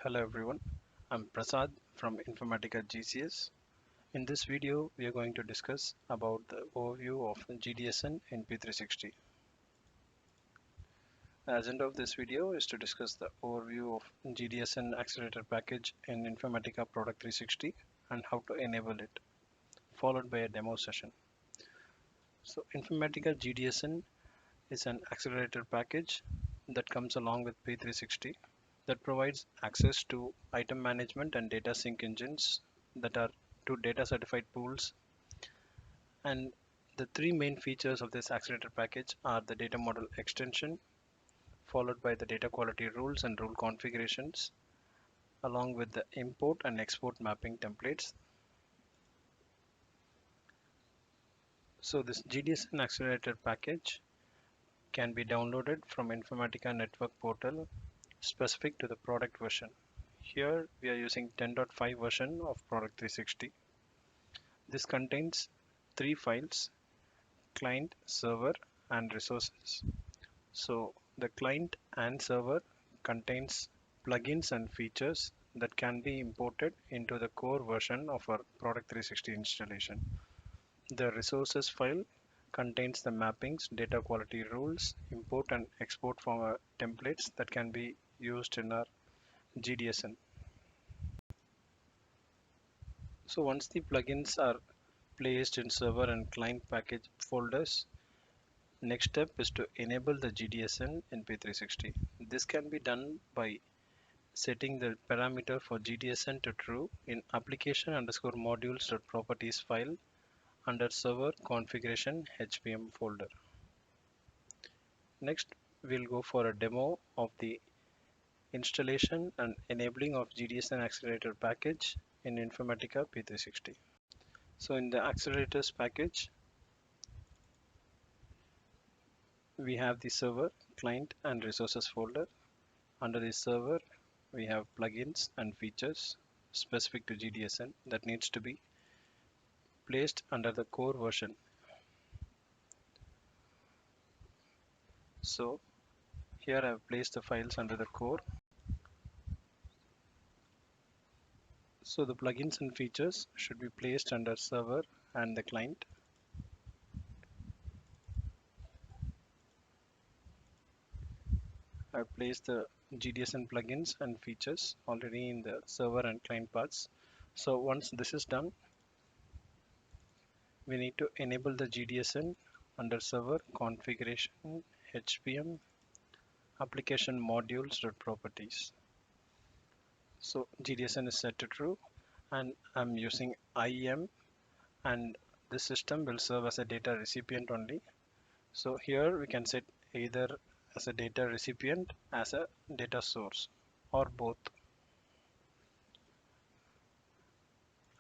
Hello everyone, I'm Prasad from Informatica GCS. In this video, we are going to discuss about the overview of GDSN in P360. The agenda of this video is to discuss the overview of GDSN accelerator package in Informatica Product 360 and how to enable it, followed by a demo session. So Informatica GDSN is an accelerator package that comes along with P360 that provides access to item management and data sync engines that are to data certified pools. And the three main features of this accelerator package are the data model extension, followed by the data quality rules and rule configurations, along with the import and export mapping templates. So this GDSN accelerator package can be downloaded from Informatica Network portal specific to the product version. Here we are using 10.5 version of Product 360. This contains three files: client, server, and resources. So the client and server contains plugins and features that can be imported into the core version of our Product 360 installation. The resources file contains the mappings, data quality rules, import and export from templates that can be used in our GDSN. So once the plugins are placed in server and client package folders, next step is to enable the GDSN in P360. This can be done by setting the parameter for GDSN to true in application_modules.properties file under server configuration HPM folder. Next, we'll go for a demo of the installation and enabling of GDSN accelerator package in Informatica P360. So in the accelerators package, we have the server, client, and resources folder. Under the server, we have plugins and features specific to GDSN that needs to be placed under the core version. So here I have placed the files under the core. So the plugins and features should be placed under server and the client. I've placed the GDSN plugins and features already in the server and client parts. So once this is done, we need to enable the GDSN under server configuration HPM application modules.properties. So GDSN is set to true and I'm using IEM, and this system will serve as a data recipient only. So here we can set either as a data recipient as a data source or both.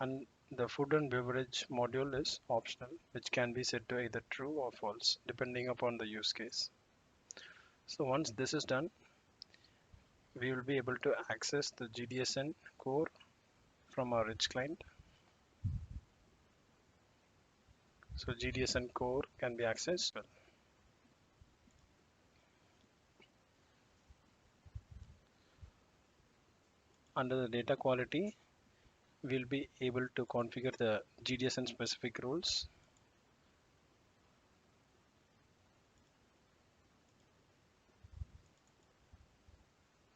And the food and beverage module is optional, which can be set to either true or false depending upon the use case. So once this is done, we will be able to access the GDSN core from our rich client. So GDSN core can be accessed well. Under the data quality, we'll be able to configure the GDSN specific rules.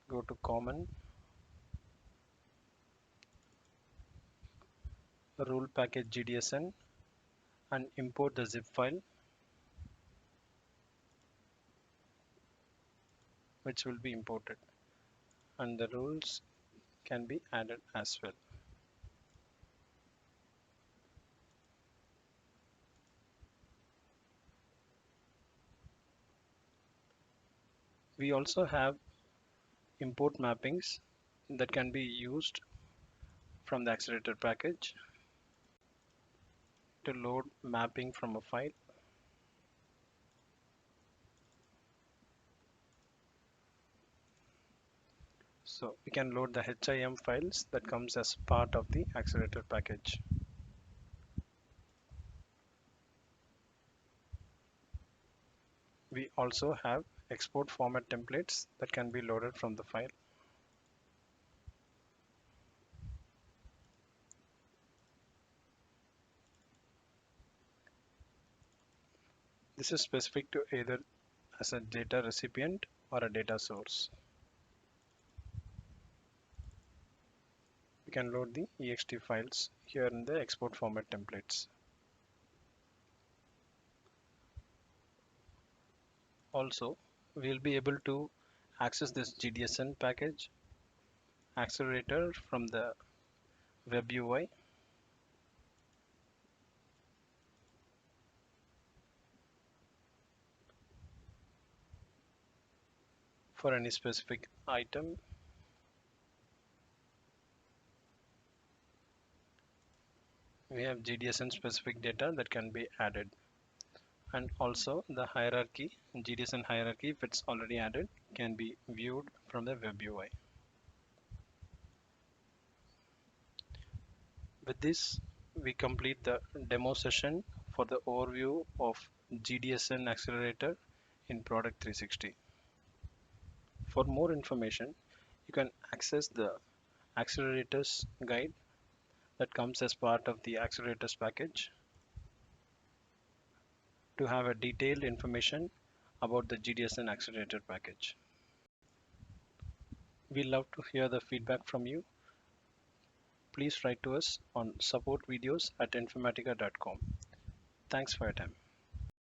Go to common, rule package GDSN, and import the zip file, which will be imported, and the rules can be added as well. We also have import mappings that can be used from the accelerator package to load mapping from a file. So we can load the HIM files that comes as part of the accelerator package. We also have export format templates that can be loaded from the file. This is specific to either as a data recipient or a data source. We can load the ext files here in the export format templates. Also, we'll be able to access this GDSN package accelerator from the web UI. For any specific item, we have GDSN specific data that can be added, and also the hierarchy, GDSN hierarchy, if it's already added, can be viewed from the web UI. With this, we complete the demo session for the overview of GDSN accelerator in Product 360. For more information, you can access the accelerators guide that comes as part of the accelerators package to have a detailed information about the GDSN accelerator package. We love to hear the feedback from you. Please write to us on supportvideos@informatica.com. Thanks for your time.